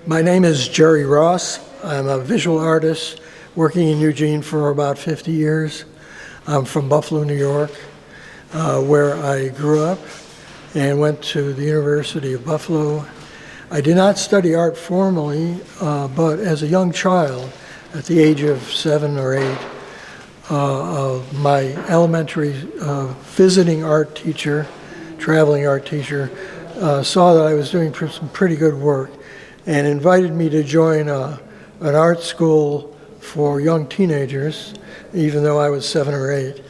My name is Jerry Ross. I'm a visual artist working in Eugene for about 50 years. I'm from Buffalo, New York, where I grew up and went to the University of Buffalo. I did not study art formally, but as a young child, at the age of 7 or 8, my elementary visiting art teacher, traveling art teacher, saw that I was doing some pretty good work and invited me to join an art school for young teenagers, even though I was 7 or 8.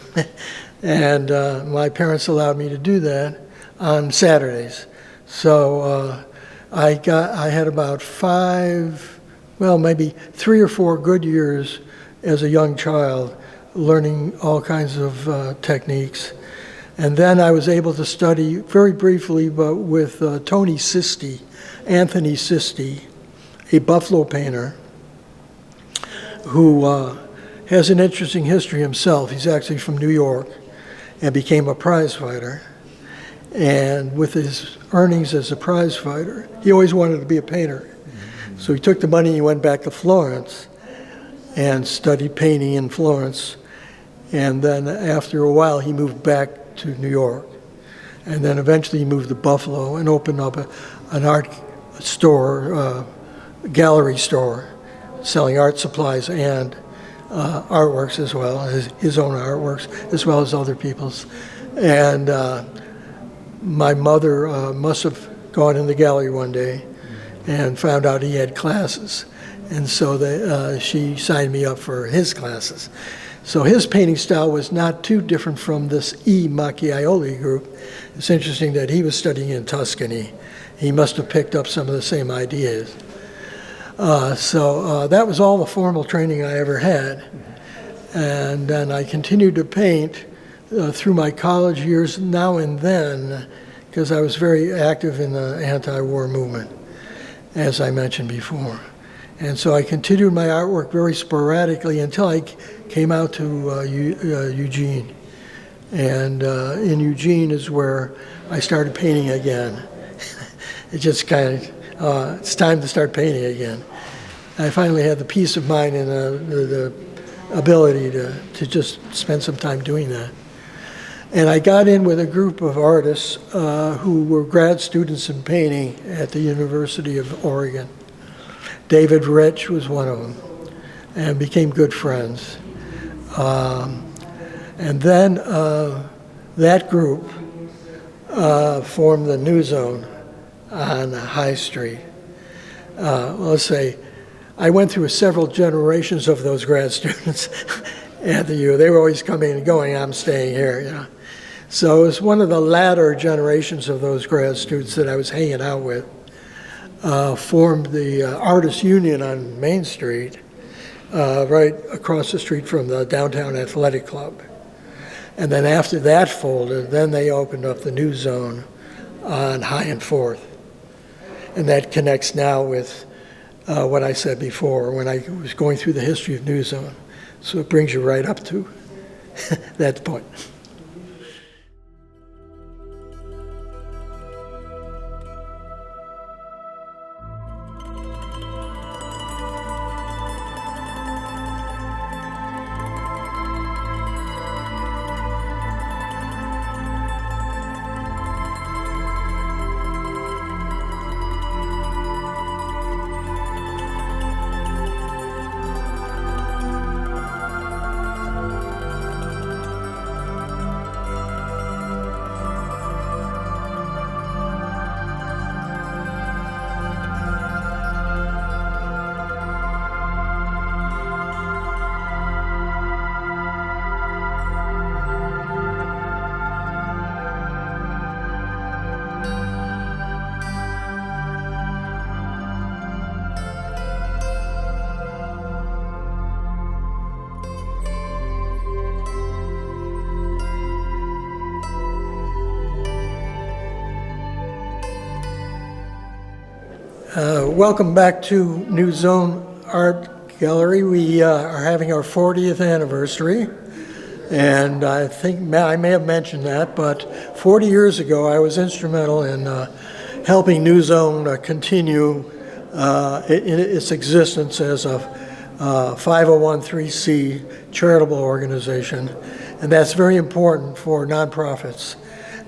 And my parents allowed me to do that on Saturdays. So I had about 5, well, maybe 3 or 4 good years as a young child, learning all kinds of techniques. And then I was able to study very briefly, but with Anthony Sisti, a Buffalo painter who has an interesting history himself. He's actually from New York and became a prize fighter. And with his earnings as a prize fighter, he always wanted to be a painter. So he took the money and he went back to Florence and studied painting in Florence. And then after a while, he moved back to New York. And then eventually he moved to Buffalo and opened up an art store, gallery store, selling art supplies and artworks as well, his own artworks, as well as other people's. And my mother must have gone in the gallery one day and found out he had classes. And so she signed me up for his classes. So his painting style was not too different from this E. Macchiaioli group. It's interesting that he was studying in Tuscany. He must have picked up some of the same ideas. So that was all the formal training I ever had. And then I continued to paint through my college years now and then, because I was very active in the anti-war movement, as I mentioned before. And so I continued my artwork very sporadically until I came out to Eugene. And in Eugene is where I started painting again. It just kind of, it's time to start painting again. I finally had the peace of mind and the ability to just spend some time doing that. And I got in with a group of artists who were grad students in painting at the University of Oregon. David Rich was one of them, and became good friends. And then that group formed the New Zone on High Street. Let's say, I went through several generations of those grad students at the U. They were always coming and going, I'm staying here, you know. So it was one of the latter generations of those grad students that I was hanging out with. Formed the Artists Union on Main Street, right across the street from the Downtown Athletic Club. And then after that folded, then they opened up the New Zone on High and Fourth. And that connects now with what I said before when I was going through the history of New Zone. So it brings you right up to that point. Welcome back to New Zone Art Gallery. We are having our 40th anniversary, and I think I may have mentioned that, but 40 years ago I was instrumental in helping New Zone continue in its existence as a 501(c) charitable organization, and that's very important for nonprofits.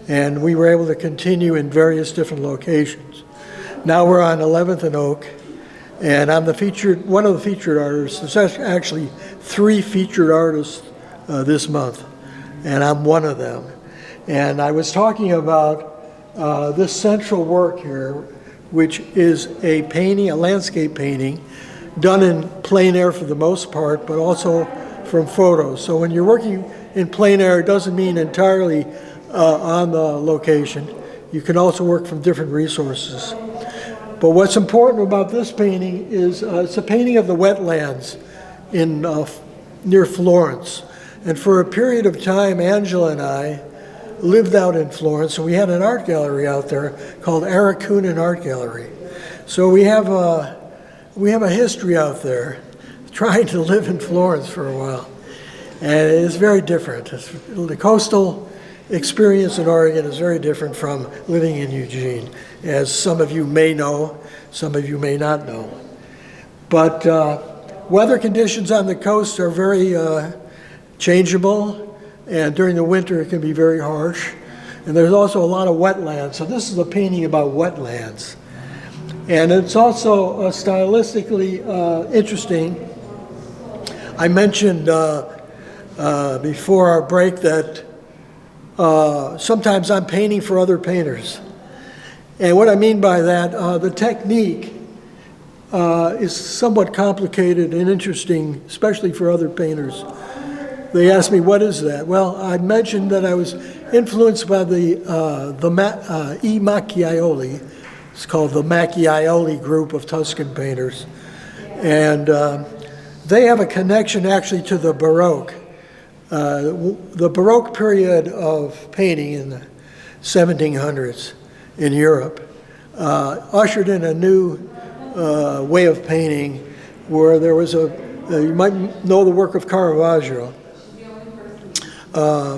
And we were able to continue in various different locations. Now we're on 11th and Oak, and I'm one of the featured artists. There's actually 3 featured artists this month, and I'm one of them. And I was talking about this central work here, which is a painting, a landscape painting, done in plein air for the most part, but also from photos. So when you're working in plein air, it doesn't mean entirely on the location. You can also work from different resources. But what's important about this painting is it's a painting of the wetlands in near Florence. And for a period of time, Angela and I lived out in Florence, and we had an art gallery out there called Arakunin Art Gallery. So we have a history out there trying to live in Florence for a while. And it's very different. The coastal experience in Oregon is very different from living in Eugene, as some of you may know, some of you may not know. But weather conditions on the coast are very changeable, and during the winter it can be very harsh. And there's also a lot of wetlands. So this is a painting about wetlands. And it's also stylistically interesting. I mentioned before our break that sometimes I'm painting for other painters. And what I mean by that, the technique is somewhat complicated and interesting, especially for other painters. They asked me, what is that? Well, I mentioned that I was influenced by the I Macchiaioli. It's called the Macchiaioli group of Tuscan painters. And they have a connection actually to the Baroque. The Baroque period of painting in the 1700s in Europe ushered in a new way of painting where there was you might know the work of Caravaggio,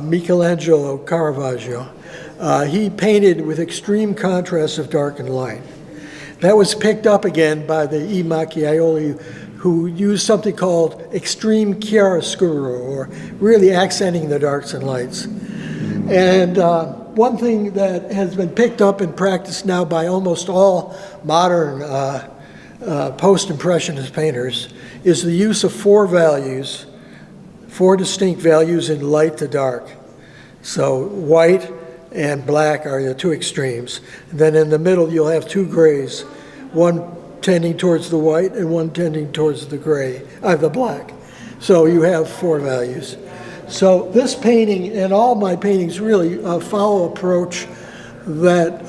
Michelangelo Caravaggio. He painted with extreme contrast of dark and light. That was picked up again by the I Macchiaioli, who used something called extreme chiaroscuro, or really accenting the darks and lights. And one thing that has been picked up and practiced now by almost all modern post-impressionist painters is the use of 4 distinct values in light to dark. So white and black are the 2 extremes. And then in the middle you'll have 2 grays, one tending towards the white and one tending towards the gray, the black. So you have 4 values. So this painting and all my paintings really follow an approach that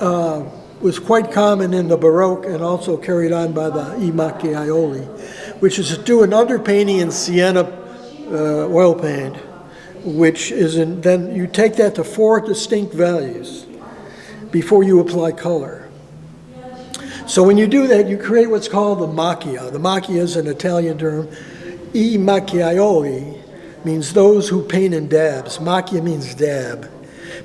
was quite common in the Baroque and also carried on by the I Macchiaioli, which is to do an underpainting in sienna oil paint, which is then you take that to 4 distinct values before you apply color. So when you do that, you create what's called the macchia. The macchia is an Italian term. I Macchiaioli means those who paint in dabs. Macchia means dab.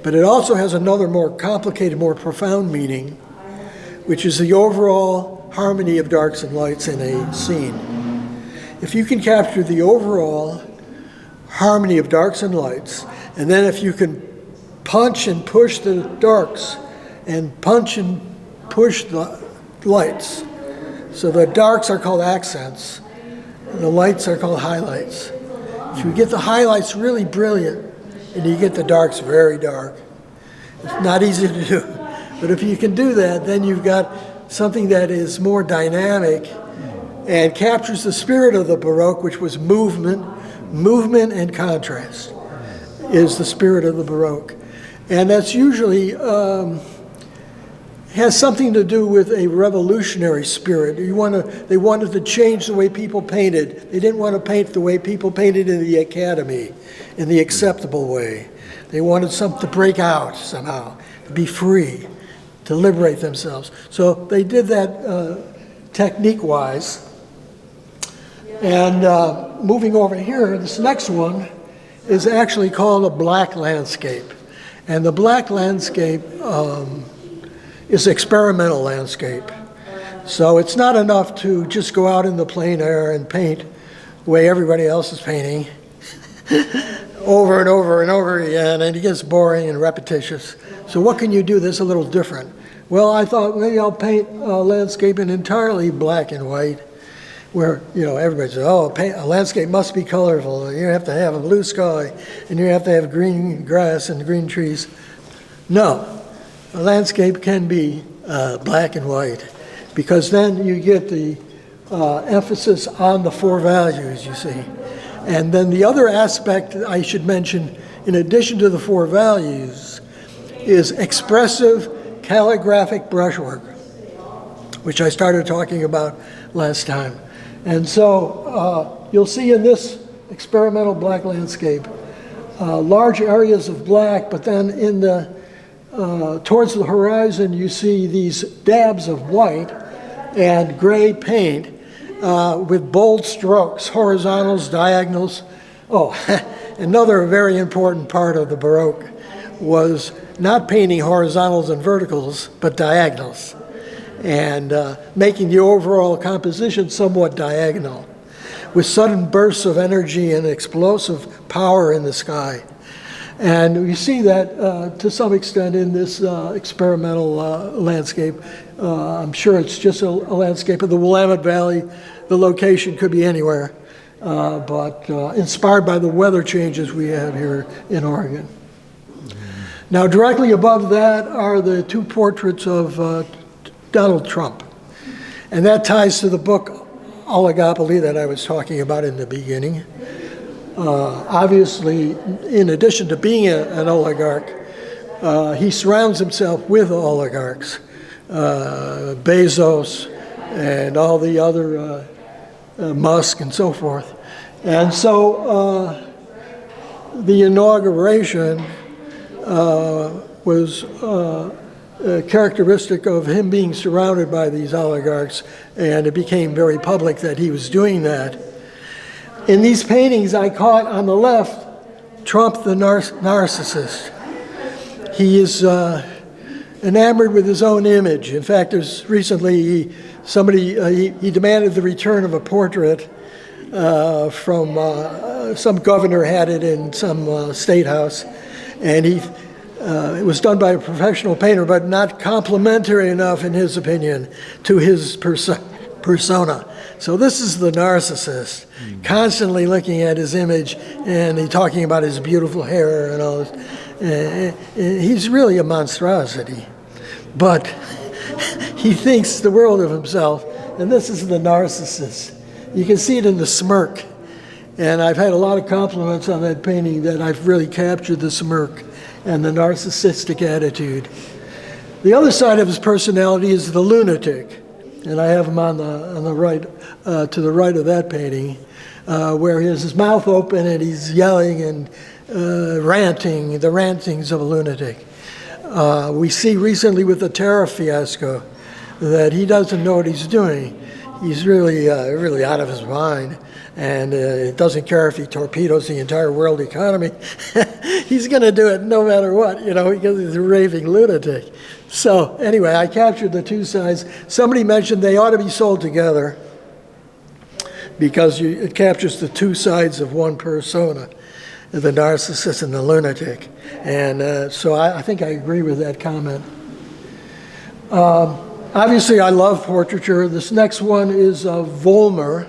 But it also has another more complicated, more profound meaning, which is the overall harmony of darks and lights in a scene. If you can capture the overall harmony of darks and lights, and then if you can punch and push the darks and punch and push the lights. So the darks are called accents, and the lights are called highlights. If you get the highlights really brilliant, and you get the darks very dark, it's not easy to do. But if you can do that, then you've got something that is more dynamic and captures the spirit of the Baroque, which was movement and contrast is the spirit of the Baroque. And that's usually has something to do with a revolutionary spirit. They wanted to change the way people painted. They didn't want to paint the way people painted in the academy, in the acceptable way. They wanted something to break out somehow, to be free, to liberate themselves. So they did that technique-wise. And moving over here, this next one is actually called a black landscape. And the black landscape is experimental landscape. So it's not enough to just go out in the plein air and paint the way everybody else is painting over and over and over again, and it gets boring and repetitious. So what can you do that's a little different? Well, I thought maybe I'll paint a landscape in entirely black and white, where, you know, everybody says, oh, a landscape must be colorful. You have to have a blue sky, and you have to have green grass and green trees. No, a landscape can be black and white, because then you get the emphasis on the four values, you see. And then the other aspect I should mention, in addition to the four values, is expressive calligraphic brushwork, which I started talking about last time. And so you'll see in this experimental black landscape large areas of black, but then in the towards the horizon you see these dabs of white and gray paint with bold strokes, horizontals, diagonals. Oh, another very important part of the Baroque was not painting horizontals and verticals, but diagonals, and making the overall composition somewhat diagonal, with sudden bursts of energy and explosive power in the sky. And you see that to some extent in this experimental landscape. I'm sure it's just a landscape of the Willamette Valley. The location could be anywhere, but inspired by the weather changes we have here in Oregon. Now, directly above that are the two portraits of Donald Trump. And that ties to the book Oligopoly that I was talking about in the beginning. Obviously, in addition to being an oligarch, he surrounds himself with oligarchs, Bezos and all the other, Musk and so forth. And so the inauguration was characteristic of him being surrounded by these oligarchs, and it became very public that he was doing that. In these paintings, I caught on the left Trump the narcissist. He is enamored with his own image. In fact, there's recently he demanded the return of a portrait from some governor had it in some state house, and it was done by a professional painter, but not complimentary enough, in his opinion, to his persona. So this is the narcissist, constantly looking at his image and talking about his beautiful hair and all this. He's really a monstrosity, but he thinks the world of himself, and this is the narcissist. You can see it in the smirk, and I've had a lot of compliments on that painting that I've really captured the smirk and the narcissistic attitude. The other side of his personality is the lunatic, and I have him on the right, to the right of that painting, where he has his mouth open and he's yelling and ranting, the rantings of a lunatic. We see recently with the tariff fiasco that he doesn't know what he's doing. He's really out of his mind, and it doesn't care if he torpedoes the entire world economy. He's going to do it no matter what, because he's a raving lunatic. So anyway, I captured the two sides. Somebody mentioned they ought to be sold together because it captures the two sides of one persona, the narcissist and the lunatic. And so I think I agree with that comment. Obviously, I love portraiture. This next one is Volmer.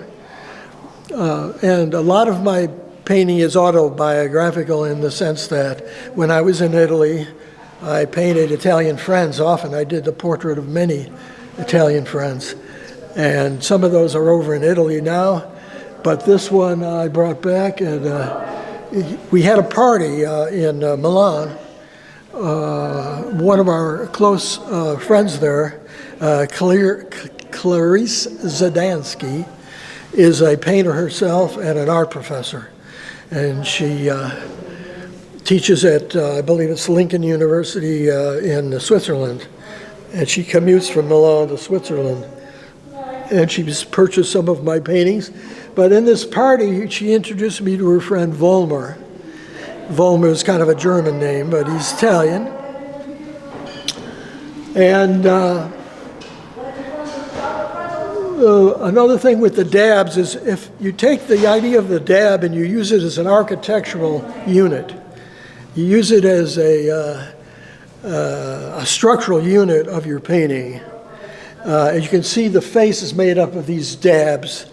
And a lot of my painting is autobiographical in the sense that when I was in Italy, I painted Italian friends. Often I did the portrait of many Italian friends. And some of those are over in Italy now. But this one I brought back, and we had a party in Milan. One of our close friends there, Clarice Zadansky, is a painter herself and an art professor. And she teaches at, I believe it's Lincoln University in Switzerland. And she commutes from Milan to Switzerland. And she's purchased some of my paintings. But in this party, she introduced me to her friend Volmer. Volmer is kind of a German name, but he's Italian. And Another thing with the dabs is if you take the idea of the dab and you use it as an architectural unit, you use it as a structural unit of your painting. As you can see, the face is made up of these dabs.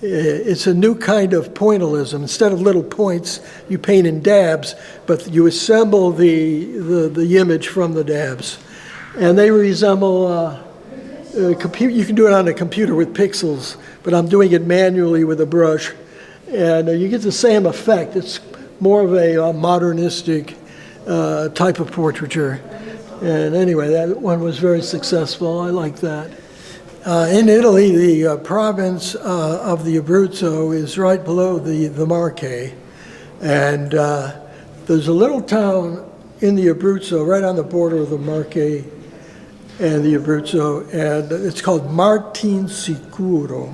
It's a new kind of pointillism. Instead of little points, you paint in dabs, but you assemble the image from the dabs. And they resemble you can do it on a computer with pixels, but I'm doing it manually with a brush. And you get the same effect. It's more of a modernistic type of portraiture. And anyway, that one was very successful. I like that. In Italy, the province of the Abruzzo is right below the Marche. And there's a little town in the Abruzzo, right on the border of the Marche and the Abruzzo, and it's called Martinsicuro.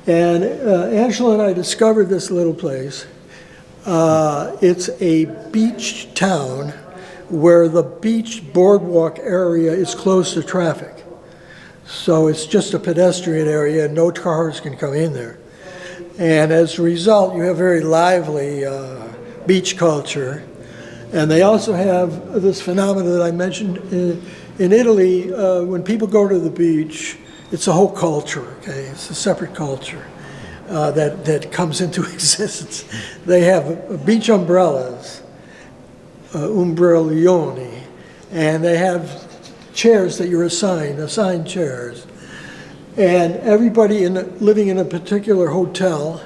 And Angela and I discovered this little place. It's a beach town where the beach boardwalk area is closed to traffic. So it's just a pedestrian area and no cars can come in there. And as a result, you have very lively beach culture. And they also have this phenomenon that I mentioned in Italy. When people go to the beach, it's a whole culture, okay? It's a separate culture that comes into existence. They have beach umbrellas, umbrelloni, and they have chairs that you're assigned chairs. And everybody living in a particular hotel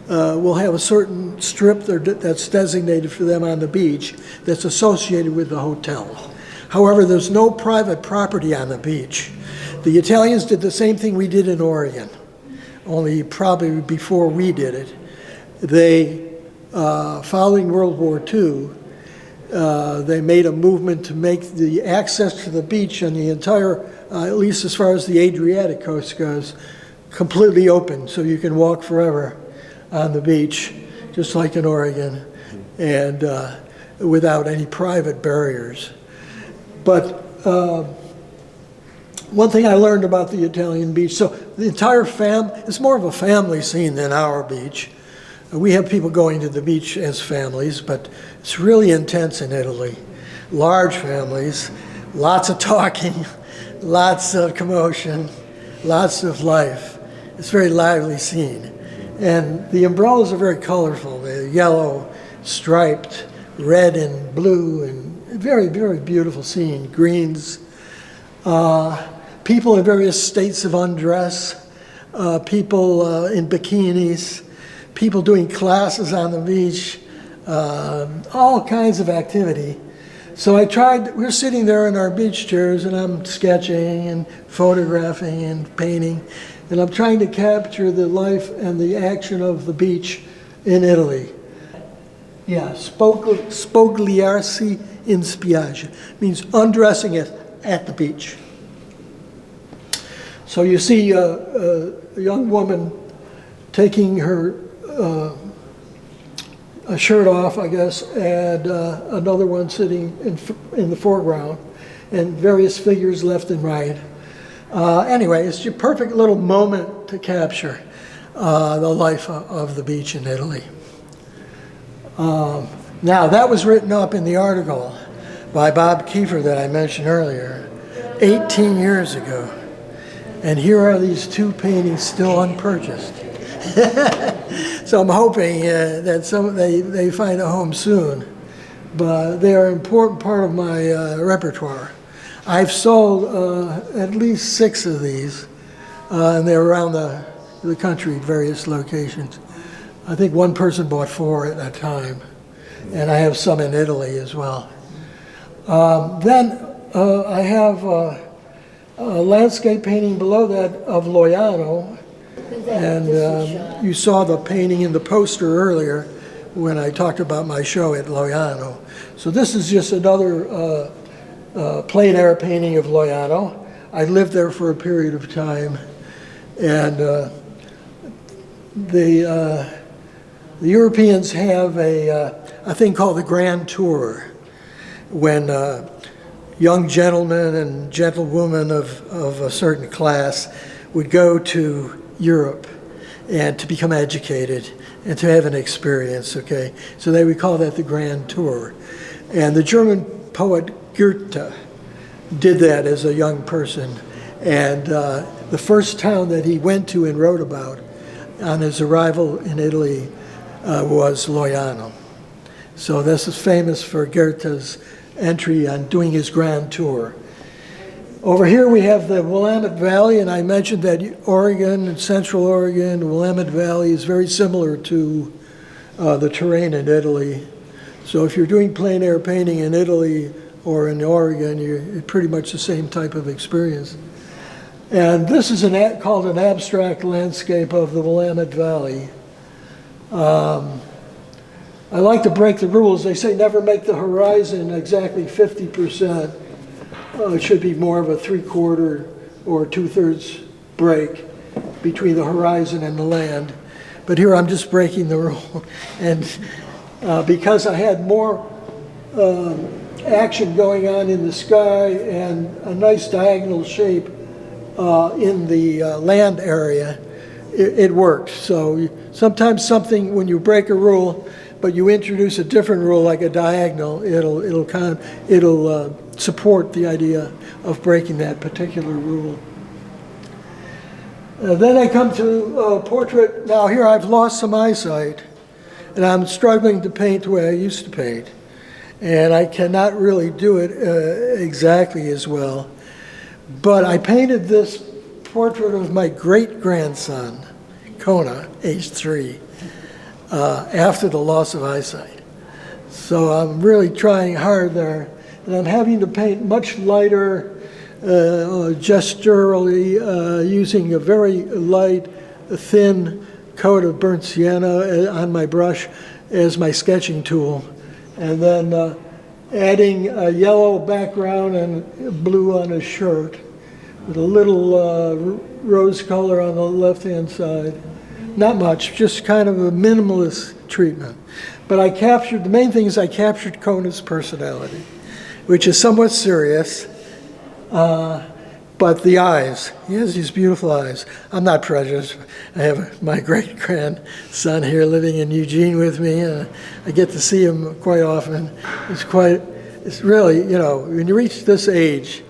will have a certain strip that's designated for them on the beach that's associated with the hotel. However, there's no private property on the beach. The Italians did the same thing we did in Oregon, only probably before we did it. They, following World War II, they made a movement to make the access to the beach and the entire, at least as far as the Adriatic coast goes, completely open, so you can walk forever on the beach, just like in Oregon, and without any private barriers. But one thing I learned about the Italian beach, so the entire it's more of a family scene than our beach. We have people going to the beach as families, but it's really intense in Italy. Large families, lots of talking, lots of commotion, lots of life. It's a very lively scene. And the umbrellas are very colorful. They're yellow, striped, red and blue, and very, very beautiful scene. Greens. People in various states of undress. People in bikinis. People doing classes on the beach. All kinds of activity. So we're sitting there in our beach chairs, and I'm sketching and photographing and painting. And I'm trying to capture the life and the action of the beach in Italy. Yeah, spogliarsi in spiaggia means undressing it at the beach. So you see a young woman taking her a shirt off, I guess, and another one sitting in the foreground, and various figures left and right. Anyway, it's your perfect little moment to capture the life of the beach in Italy. Now, that was written up in the article by Bob Kiefer that I mentioned earlier, 18 years ago. And here are these two paintings still unpurchased. So I'm hoping that they find a home soon. But they are an important part of my repertoire. I've sold at least 6 of these, and they're around the country at various locations. I think one person bought 4 at a time, and I have some in Italy as well. Then I have a landscape painting below that of Loiano, and you saw the painting in the poster earlier when I talked about my show at Loiano. So this is just another plein air painting of Loiano. I lived there for a period of time, and the Europeans have a thing called the Grand Tour, when young gentlemen and gentlewomen of a certain class would go to Europe and to become educated and to have an experience, okay? So they would call that the Grand Tour. And the German poet Goethe did that as a young person. And the first town that he went to and wrote about on his arrival in Italy was Loiano. So this is famous for Goethe's entry on doing his Grand Tour. Over here we have the Willamette Valley, and I mentioned that Oregon and Central Oregon, the Willamette Valley is very similar to the terrain in Italy. So if you're doing plein air painting in Italy or in Oregon, you're pretty much the same type of experience. And this is called an abstract landscape of the Willamette Valley. I like to break the rules. They say never make the horizon exactly 50%. It should be more of a 3/4 or 2/3 break between the horizon and the land. But here I'm just breaking the rule. And because I had more action going on in the sky and a nice diagonal shape in the land area, it worked. So sometimes something, when you break a rule, but you introduce a different rule like a diagonal, it'll support the idea of breaking that particular rule. Then I come to portrait. Now here I've lost some eyesight, and I'm struggling to paint the way I used to paint. And I cannot really do it exactly as well. But I painted this portrait of my great-grandson, Kona, age 3. After the loss of eyesight. So I'm really trying hard there. And I'm having to paint much lighter, gesturally, using a very light, thin coat of burnt sienna on my brush as my sketching tool. And then adding a yellow background and blue on his shirt with a little rose color on the left-hand side. Not much, just kind of a minimalist treatment. But the main thing is I captured Kona's personality, which is somewhat serious, but the eyes, he has these beautiful eyes. I'm not prejudiced. I have my great-grandson here living in Eugene with me, and I get to see him quite often. It's really, when you reach this age,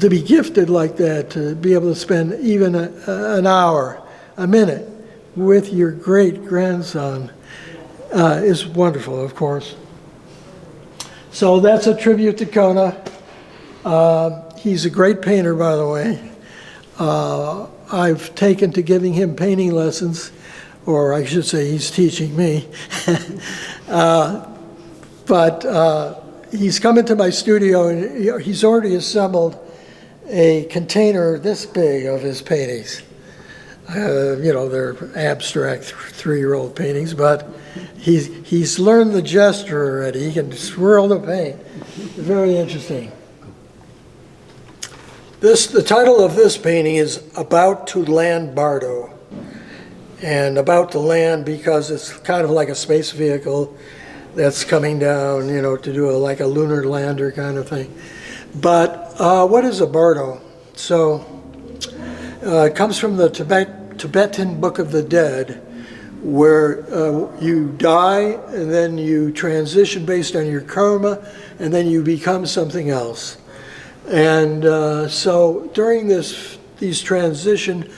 to be gifted like that, to be able to spend even an hour, a minute, with your great-grandson is wonderful, of course. So that's a tribute to Kona. He's a great painter, by the way. I've taken to giving him painting lessons, or I should say he's teaching me. But he's come into my studio, and he's already assembled a container this big of his paintings. They're abstract 3-year-old paintings, but he's learned the gesture already. He can swirl the paint. Very interesting. The title of this painting is About to Land Bardo. And about to land because it's kind of like a space vehicle that's coming down, to do like a lunar lander kind of thing. But what is a bardo? So it comes from the Tibetan Book of the Dead, where you die and then you transition based on your karma, and then you become something else. And so during these transition,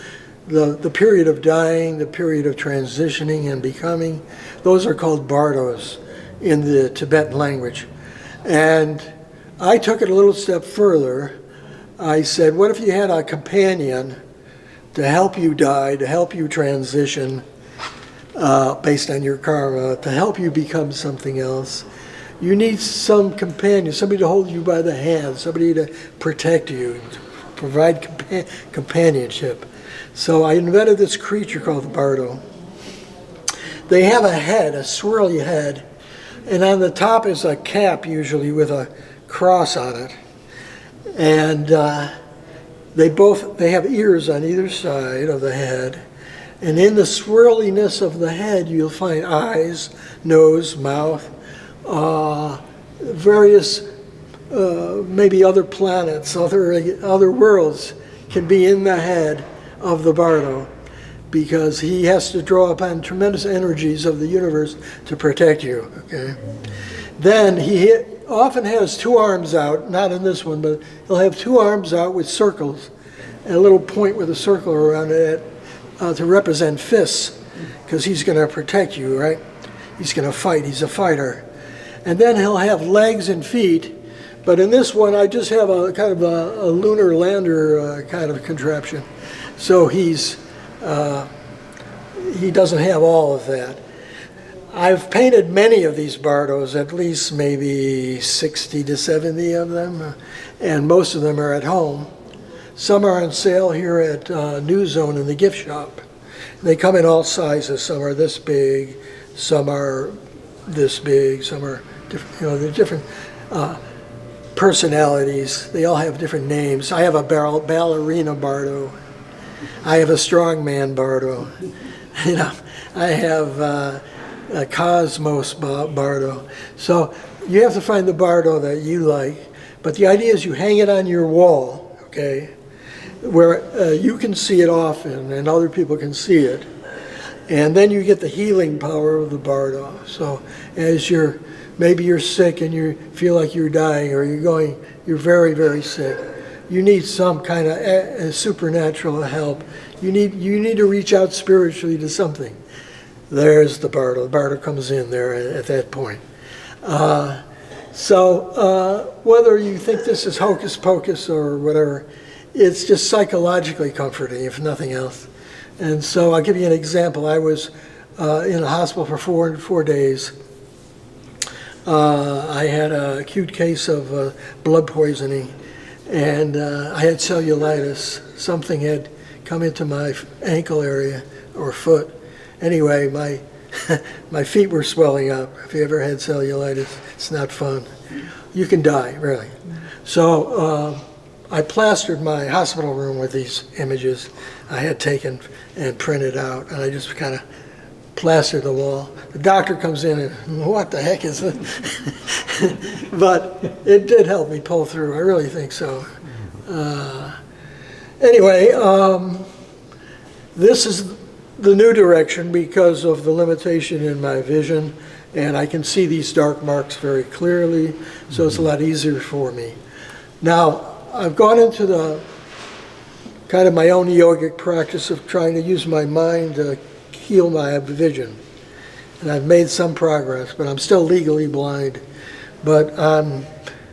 the period of dying, the period of transitioning and becoming, those are called bardos in the Tibetan language. And I took it a little step further. I said, what if you had a companion to help you die, to help you transition based on your karma, to help you become something else? You need some companion, somebody to hold you by the hand, somebody to protect you, to provide companionship. So I invented this creature called the bardo. They have a head, a swirly head, and on the top is a cap usually with a cross on it. And they have ears on either side of the head. And in the swirliness of the head, you'll find eyes, nose, mouth, various maybe other planets, other worlds can be in the head of the bardo, because he has to draw upon tremendous energies of the universe to protect you, okay? Then he often has two arms out, not in this one, but he'll have two arms out with circles, and a little point with a circle around it to represent fists, because he's going to protect you, right? He's going to fight, he's a fighter. And then he'll have legs and feet, but in this one I just have a kind of a lunar lander kind of contraption. So he doesn't have all of that. I've painted many of these bardos, at least maybe 60 to 70 of them, and most of them are at home. Some are on sale here at New Zone in the gift shop. They come in all sizes. Some are this big, some are this big, some are different, they're different personalities. They all have different names. I have a ballerina bardo. I have a strongman bardo. I have a Cosmos bardo. So you have to find the bardo that you like. But the idea is you hang it on your wall, okay, where you can see it often and other people can see it. And then you get the healing power of the bardo. So as maybe you're sick and you feel like you're dying, or you're very, very sick, you need some kind of supernatural help. You need to reach out spiritually to something. There's the bardo. The bardo comes in there at that point. So whether you think this is hocus pocus or whatever, it's just psychologically comforting, if nothing else. And so I'll give you an example. I was in a hospital for four days. I had an acute case of blood poisoning, and I had cellulitis. Something had come into my ankle area or foot. Anyway, my feet were swelling up. If you ever had cellulitis, it's not fun. You can die, really. So I plastered my hospital room with these images I had taken and printed out, and I just kind of plastered the wall. The doctor comes in and, what the heck is this? But it did help me pull through. I really think so. Anyway, this is the new direction because of the limitation in my vision, and I can see these dark marks very clearly, so it's a lot easier for me. Now, I've gone into the kind of my own yogic practice of trying to use my mind to heal my vision. And I've made some progress, but I'm still legally blind. But I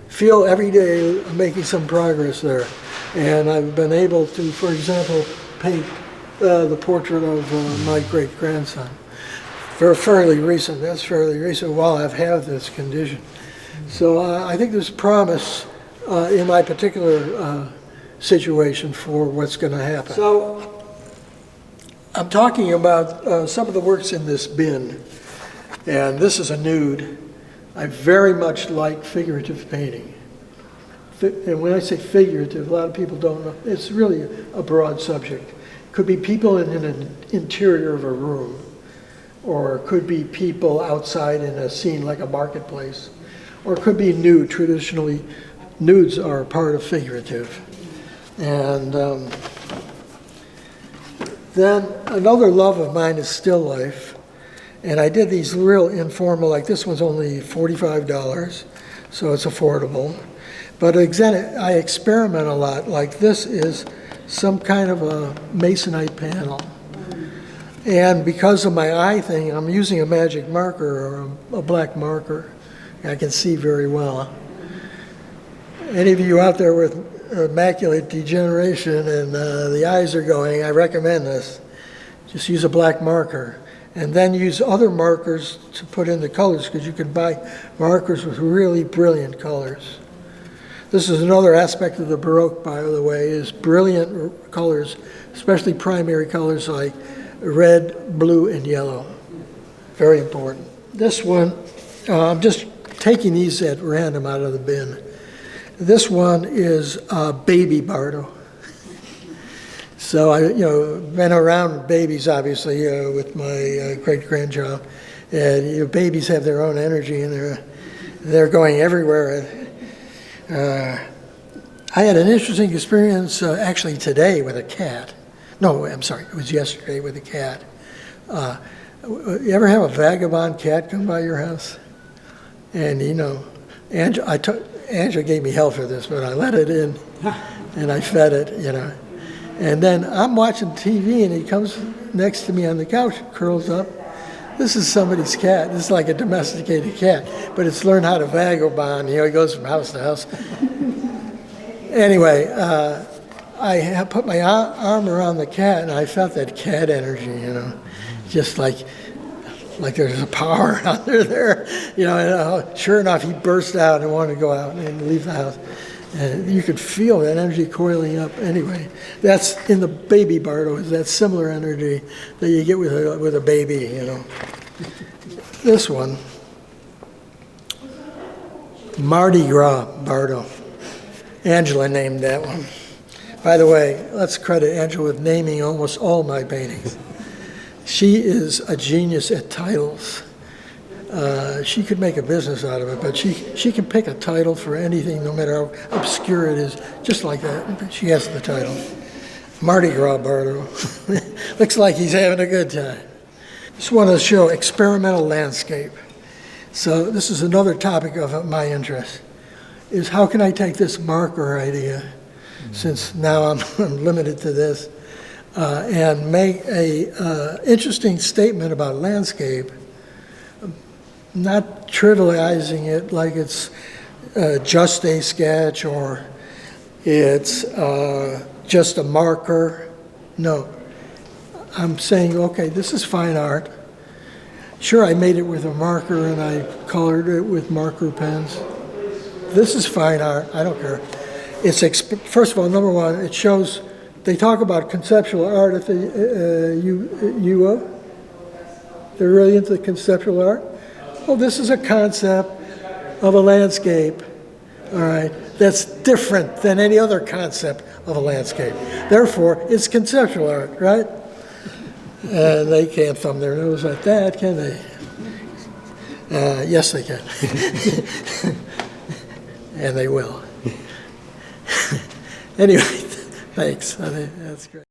feel every day I'm making some progress there. And I've been able to, for example, paint the portrait of my great-grandson. Fairly recent, that's fairly recent while I've had this condition. So I think there's promise in my particular situation for what's going to happen. So I'm talking about some of the works in this bin, and this is a nude. I very much like figurative painting. And when I say figurative, a lot of people don't know. It's really a broad subject. It could be people in an interior of a room, or it could be people outside in a scene like a marketplace, or it could be nude. Traditionally, nudes are part of figurative. And then another love of mine is still life. And I did these real informal, like this one's only $45, so it's affordable. But again, I experiment a lot. Like this is some kind of a masonite panel. And because of my eye thing, I'm using a magic marker or a black marker. I can see very well. Any of you out there with macular degeneration and the eyes are going, I recommend this. Just use a black marker. And then use other markers to put in the colors, because you can buy markers with really brilliant colors. This is another aspect of the Baroque, by the way, is brilliant colors, especially primary colors like red, blue, and yellow. Very important. This one, I'm just taking these at random out of the bin. This one is baby bardo. So I, been around babies, obviously, with my great-grandchild, and babies have their own energy, and they're going everywhere. I had an interesting experience actually today with a cat. No, I'm sorry, it was yesterday with a cat. You ever have a vagabond cat come by your house? And you know, Angela gave me hell for this, but I let it in and I fed it, you know. And then I'm watching TV and he comes next to me on the couch, curls up. This is somebody's cat. This is like a domesticated cat, but it's learned how to vagabond. You know, he goes from house to house. Anyway, I put my arm around the cat and I felt that cat energy, you know, just like there's a power under there, you know. And sure enough, he burst out and wanted to go out and leave the house. And you could feel that energy coiling up. Anyway, that's in the baby Bardo, is that similar energy that you get with a baby, you know. This one, Mardi Gras Bardo. Angela named that one. By the way, let's credit Angela with naming almost all my paintings. She is a genius at titles. She could make a business out of it, but she can pick a title for anything, no matter how obscure it is, just like that. She has the title. Mardi Gras Bardo. Looks like he's having a good time. Just want to show experimental landscape. So this is another topic of my interest, is how can I take this marker idea, since now I'm limited to this, and make a interesting statement about landscape, not trivializing it like it's just a sketch or it's just a marker. No, I'm saying, okay, this is fine art. Sure, I made it with a marker and I colored it with marker pens. This is fine art, I don't care. It's first of all, number one, it shows, they talk about conceptual art at the UO. They're really into conceptual art. Well, this is a concept of a landscape, all right, that's different than any other concept of a landscape. Therefore, it's conceptual art, right? And they can't thumb their nose at that, can they? Yes, they can. And they will. Anyway, thanks. I think that's great.